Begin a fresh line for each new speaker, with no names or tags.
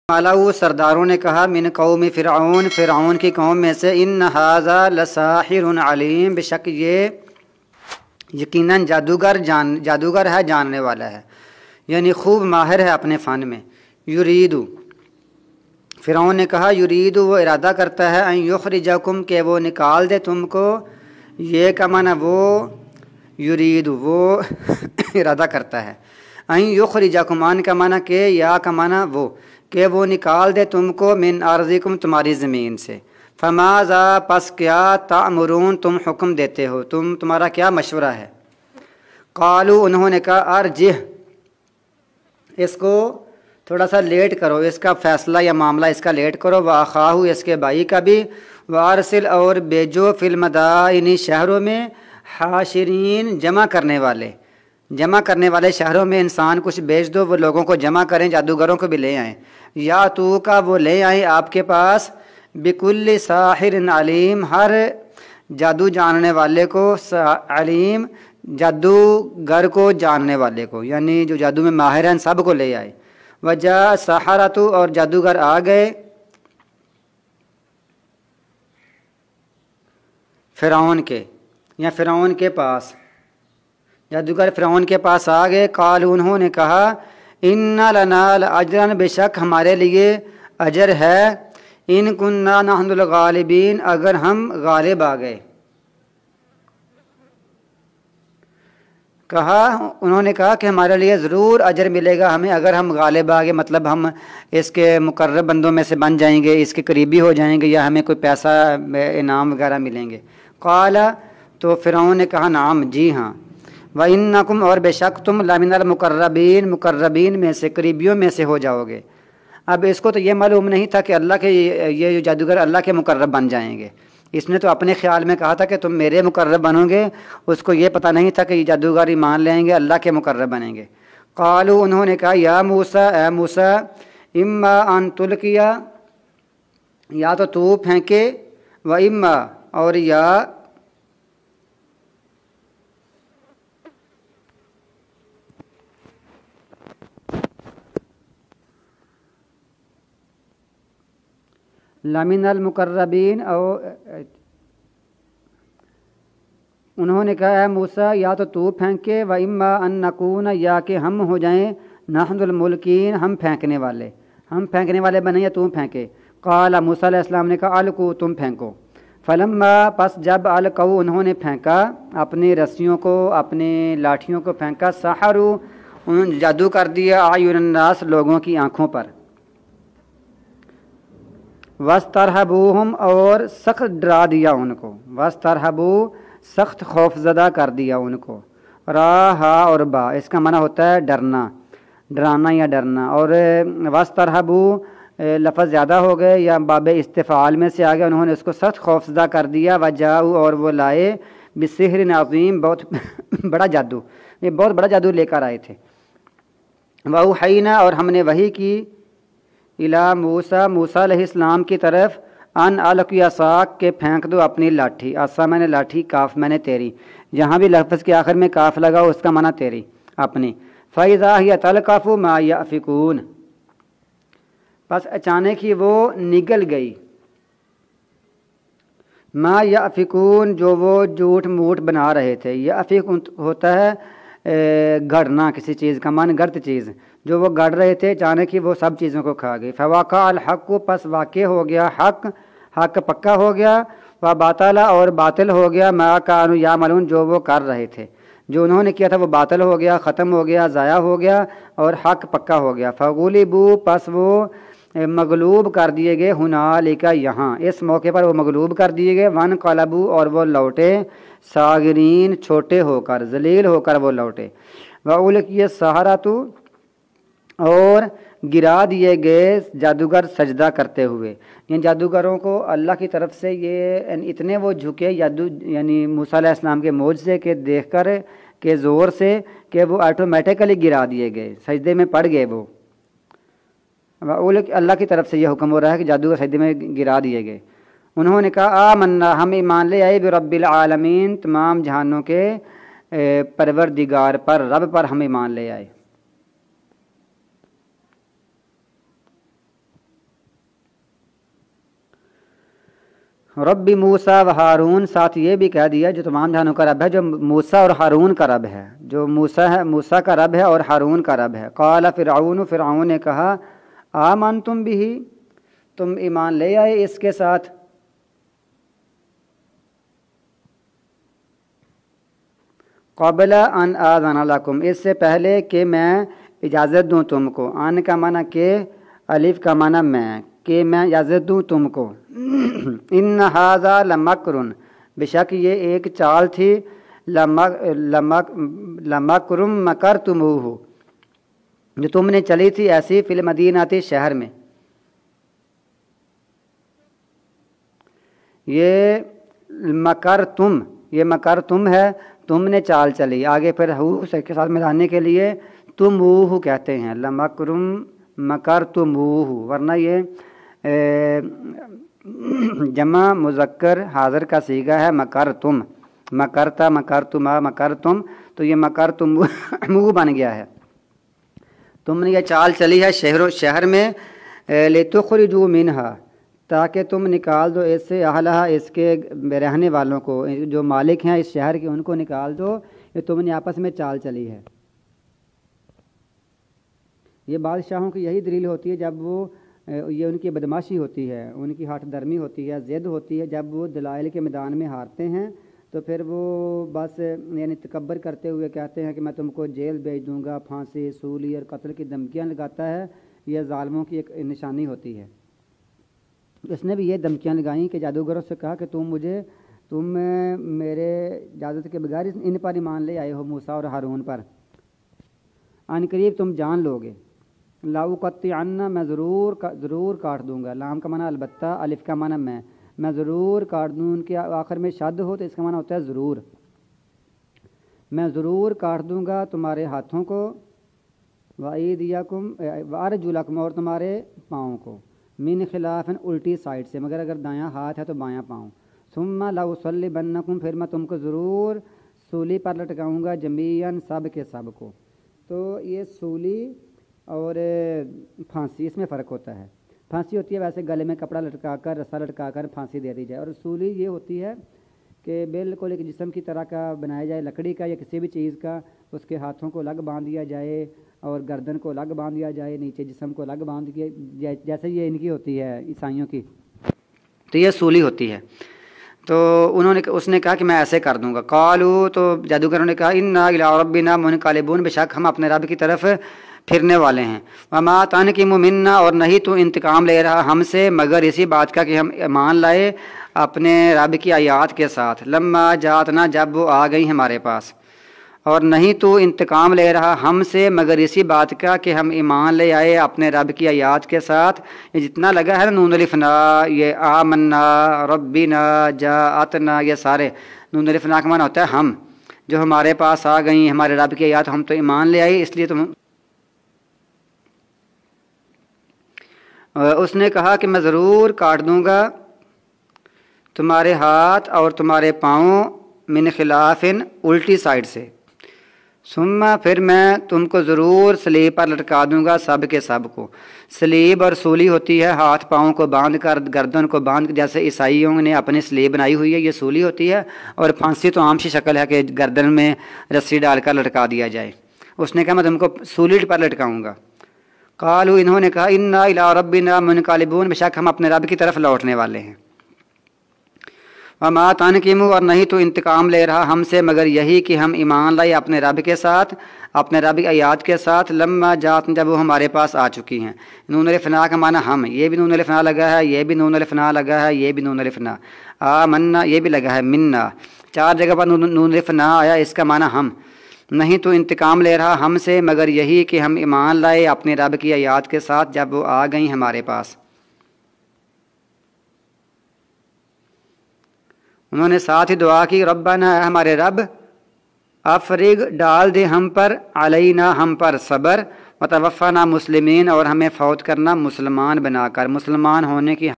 ملاؤ سرداروں نے کہا من قوم فرعون، فرعون کی قوم میں سے، ان ھذا لساحر علیم، بے شک یہ یقیناً جادوگر ہے، جاننے والا ہے، یعنی خوب ماہر ہے اپنے فن میں۔ یریدو، فرعون نے کہا یریدو، وہ ارادہ کرتا ہے، ان یخرجکم، کہ وہ نکال دے تم کو، یہ کا معنی وہ، یریدو وہ ارادہ کرتا ہے، ان یخرجکم، ان کا معنی کہ، یا کا معنی وہ، کہ وہ نکال دے تم کو، من ارضکم، تمہاری زمین سے۔ فماذا، پس کیا، تأمرون، تم حکم دیتے ہو، تمہارا کیا مشورہ ہے؟ قالو، انہوں نے کہا، ارجہ، اس کو تھوڑا سا لیٹ کرو، اس کا فیصلہ یا معاملہ اس کا لیٹ کرو، واخاہو، اس کے بھائی کا بھی، وارسل، اور بیجو، فی المدائن، شہروں میں، حاشرین، جمع کرنے والے شہروں میں انسان کچھ بیچ دو، وہ لوگوں کو جمع کریں، جادوگروں کو بھی لے آئیں، یا تو کا، وہ لے آئیں آپ کے پاس، بکل ساحر علیم، ہر جادو جاننے والے کو، علیم، جادوگر کو جاننے والے کو، یعنی جو جادو میں ماہر ہیں سب کو لے آئے۔ وجاء سحرۃ، اور جادوگر آ گئے فرعون کے، یا فرعون کے پاس، جادوگر فرعون کے پاس آ گئے۔ قالوا، انہوں نے کہا، ان لنا لاجرا، بے شک ہمارے لیے اجر ہے، ان کننا نحن الغالبین، اگر ہم غالب آ گئے۔ انہوں نے کہا کہ ہمارے لیے ضرور اجر ملے گا ہمیں اگر ہم غالب آ گئے، مطلب ہم اس کے مقرب بندوں میں سے بن جائیں گے، اس کے قریبی ہو جائیں گے، یا ہمیں کوئی پیسہ انعام وغیرہ ملیں گے۔ قال، تو فرعون نے کہا، نعم، جی ہاں، وَإِنَّكُمْ، اور بے شک تم، لَمِنَ الْمُقَرَّبِينَ، مقربین میں سے، قریبیوں میں سے ہو جاؤ گے۔ اب اس کو تو یہ معلوم نہیں تھا کہ اللہ کے یہ جادوگر اللہ کے مقرب بن جائیں گے، اس نے تو اپنے خیال میں کہا تھا کہ تم میرے مقرب بنو گے، اس کو یہ پتہ نہیں تھا کہ یہ جادوگر ایمان لیں گے، اللہ کے مقرب بنیں گے۔ قالوا، انہوں نے کہا، یا موسیٰ، اے موسیٰ، اما ان تلقیا، یا تو پھینکے، و اما، اور یا لمن المقربین، انہوں نے کہا، اے موسیٰ، یا تو پھینکے، و اما ان نکون، یا کہ ہم ہو جائیں، نحن الملکین، ہم پھینکنے والے بنیں، یا تو پھینکے۔ قال، موسیٰ علیہ السلام نے کہا، القوا، تم پھینکو۔ فلما، پس جب، القوا، انہوں نے پھینکا اپنی رسیوں کو، اپنی لاٹھیوں کو پھینکا، سحروا، انہوں نے جادو کر دیا، اعین الناس، لوگوں کی آنکھوں پر، وَاسْتَرْهَبُوهُمْ، اور سخت ڈرا دیا ان کو، وَاسْتَرْهَبُوا، سخت خوف زدہ کر دیا ان کو۔ راہا اور با، اس کا معنی ہوتا ہے ڈرنا، ڈرانا یا ڈرنا، اور وَاسْتَرْهَبُوا لفظ زیادہ ہو گئے یا باب استفعال میں سے آ گیا، انہوں نے اس کو سخت خوف زدہ کر دیا۔ وَجَاءُوا، اور وہ لائے، بِسِحْرٍ عَظِيمٍ، بہت بڑا جادو، یہ بہت بڑا جادو لے کر آئے تھے۔ وَأَوْحَيْنَا، اور ہم نے وحی کی، اِلیٰ موسیٰ، موسیٰ علیہ السلام کی طرف، ان القی عصاک، کے پھینک دو اپنی لاٹھی، عصا میں نے لاٹھی، کاف میں نے تیری، جہاں بھی لفظ کے آخر میں کاف لگا اس کا معنی تیری، اپنی۔ فَإِذَا هِيَ تَلْقَفُ مَا يَأْفِكُونَ، پس اچانک ہی وہ نگل گئی، ما یأفکون، جو وہ جھوٹ موٹ بنا رہے تھے۔ یأفک ہوتا ہے گڑنا، کسی چیز کا من گڑت چیز، جو وہ گڑ رہے تھے اچانک ہی وہ سب چیزوں کو کھا گئی۔ فوقع الحق، پس واقع ہو گیا حق پکا ہو گیا، وباطل، اور باطل ہو گیا، ما کانوا یعملون، جو وہ کر رہے تھے، جو انہوں نے کیا تھا وہ باطل ہو گیا، ختم ہو گیا، ضائع ہو گیا، اور حق پکا ہو گیا۔ فغلبوا، پس وہ مغلوب کر دیے گئے، ہنالک، یہاں، اس موقع پر وہ مغلوب کر دیے گئے، وانقلبوا، اور وہ لوٹے، صاغرین، چھوٹے ہو کر، ذلیل ہو کر وہ لوٹے۔ وَأُلْقِیَ السَّحَرَةُ، اور گرا دیے گئے جادوگر سجدہ کرتے ہوئے، یعنی جادوگروں کو اللہ کی طرف سے یہ اتنے وہ جھکے، یعنی موسیٰ علیہ السلام کے معجزے کے دیکھ کر کے زور سے کہ وہ آٹومیٹیکلی گرا دیے گئے، سجدے میں پڑ گئے وہ۔ اللہ کی طرف سے یہ حکم ہو رہا ہے کہ جادوگر سجدے میں گرا دیے گئے۔ انہوں نے کہا، آمنا، ہم ایمان لے آئے، برب العالمین، تمام جہانوں کے پروردگار پر، رب پر ہم ایمان لے آئے۔ رب موسیٰ و ہارون، ساتھ یہ بھی کہہ دیا جو تمام جہانوں کا رب ہے، جو موسیٰ اور ہارون کا رب ہے، جو موسیٰ کا رب ہے اور ہارون کا رب ہے۔ قال فرعون، فرعون نے کہا آمنتم بہ، تم ایمان لے آئے اس کے ساتھ؟ قبل ان آذن لکم، اس سے پہلے کہ میں اجازت دوں تم کو۔ ان کا معنی کہ، الف کا معنی میں، کہ میں اجازت دوں تم کو۔ ان ھذا لمکر، بے شک یہ ایک چال تھی، لمکر مکرتموہ، جو تم نے چلی تھی ایسی، فی المدینہ، شہر میں۔ یہ مکرتم، یہ مکرتم ہے، تم نے چال چلی، آگے پھر ہو کے ساتھ ملانے کے لیے تموہ کہتے ہیں، لمکرم مکرتموہ، ورنہ یہ جمع مذکر حاضر کا صیغہ ہے مکرتم، مکرتا مکرتما مکرتم، تو یہ مکرتموہ بن گیا ہے۔ تم نے یہ چال چلی ہے شہر میں، لتخرجوا منہا، تاکہ تم نکال دو اس سے، اہلہا، اس کے رہنے والوں کو، جو مالک ہیں اس شہر کے ان کو نکال دو، یہ تم نے آپس میں چال چلی ہے۔ یہ بادشاہوں کی یہی دلیل ہوتی ہے، جب وہ، یہ ان کی بدماشی ہوتی ہے، ان کی ہٹ درمی ہوتی ہے، ضد ہوتی ہے، جب وہ دلائل کے میدان میں ہارتے ہیں تو پھر وہ بس یعنی تکبر کرتے ہوئے کہتے ہیں کہ میں تم کو جیل بھیج دوں گا، پھانسی، سولی اور قتل کی دھمکیاں لگاتا ہے۔ یہ ظالموں کی ایک نشانی ہوتی ہے۔ اس نے بھی یہ دھمکیاں لگائیں کہ جادوگروں سے کہا کہ تم میرے اجازت کے بغیر ان پر ایمان لے آئے ہو، موسیٰ اور ہارون پر، ان قریب تم جان لو گے۔ لأقطعن، میں ضرور کاٹ دوں گا، لام کا معنی البتہ، الف کا معنی میں ضرور کاٹ دوں، ان کے آخر میں شد ہو تو اس کا معنی ہوتا ہے ضرور، میں ضرور کاٹ دوں گا تمہارے ہاتھوں کو، وَأَيْدِيَكُمْ وَأَرْجُلَكُمْ، اور تمہارے پاؤں کو، من خلاف، الٹی سائڈ سے، مگر اگر دایاں ہاتھ ہے تو بایاں پاؤں، ثم لأصلبنکم، پھر میں تم کو ضرور سولی پر لٹکاؤں گا، جمیعاً، سب کے سب کو۔ تو یہ سولی اور پھانسی، اس میں فرق ہوتا ہے۔ پھانسی ہوتی ہے ویسے گلے میں کپڑا لٹکا کر، رسا لٹکا کر پھانسی دے دی جائے، اور سولی یہ ہوتی ہے کہ بالکل ایک جسم کی طرح کا بنایا جائے، لکڑی کا یا کسی بھی چیز کا، اس کے ہاتھوں کو الگ باندھ دیا جائے اور گردن کو الگ باندھ دیا جائے، نیچے جسم کو الگ باندھ دیا جائے، جیسے یہ ان کی ہوتی ہے عیسائیوں کی، تو یہ سولی ہوتی ہے۔ تو اس نے کہا کہ میں ایسے کر دوں گا۔ قالوا، تو جادوگروں نے کہا انا الی ربنا منقلبون، بے شک ہم اپنے رب کی طرف پھرنے والے ہیں۔ وما تنقم منا، اور نہیں تو انتقام لے رہا ہم سے مگر اسی بات کا کہ ہم ایمان لائے اپنے رب کی آیات کے ساتھ، لما جاتنا، جب وہ آ گئی ہمارے پاس، اور نہیں تو انتقام لے رہا ہم سے مگر اسی بات کا کہ ہم ایمان لے آئے اپنے رب کی آیات کے ساتھ۔ یہ جتنا لگا ہے نا نون الف نا، یہ آمنا، ربنا، جاءتنا، یہ سارے نون الف نا کا معنی ہوتا ہے ہم، جو ہمارے پاس آ گئیں ہمارے رب کی آیات، ہم تو ایمان لے آئے، اس لیے تم۔ اس نے کہا کہ میں ضرور کاٹ دوں گا تمہارے ہاتھ اور تمہارے پاؤں، من خلاف، الٹی سائڈ سے، ثم، پھر میں تم کو ضرور سلیب پر لٹکا دوں گا، سب کے سب کو۔ سلیب اور سولی ہوتی ہے ہاتھ پاؤں کو باندھ کر، گردن کو باندھ کر، جیسے عیسائیوں نے اپنی سلیب بنائی ہوئی ہے، یہ سولی ہوتی ہے، اور پھانسی تو عام سی شکل ہے کہ گردن میں رسی ڈال کر لٹکا دیا جائے۔ اس نے کہا میں تم کو سولی پر لٹکاؤں گا۔ قالوا، انہوں نے کہا انا الی ربنا منقلبون، بے شک ہم اپنے رب کی طرف لوٹنے والے ہیں۔ وما تنقم، اور نہیں تو انتقام لے رہا ہم سے مگر یہی کہ ہم ایمان لائے اپنے رب کے ساتھ، اپنے رب کی آیات کے ساتھ، لما جات، جب وہ ہمارے پاس آ چکی ہیں۔ نون الف نا کا معنی ہم، یہ بھی نون الف نا لگا ہے، یہ بھی نون الف نا لگا ہے، یہ بھی نون الف نا، آمنا، یہ بھی لگا ہے، منا، 4 جگہ پر نون الف نا آیا، اس کا معنی ہم۔ نہیں تو انتقام لے رہا ہم سے مگر یہی کہ ہم ایمان لائے اپنے رب کی آیات کے ساتھ جب وہ آ گئیں ہمارے پاس۔ انہوں نے ساتھ ہی دعا کی، ربنا، ہمارے رب، افرغ، ڈال دے ہم پر، علینا، ہم پر صبر، وتوفنا مسلمین، اور ہمیں فوت کرنا مسلمان بنا کر، مسلمان ہونے کی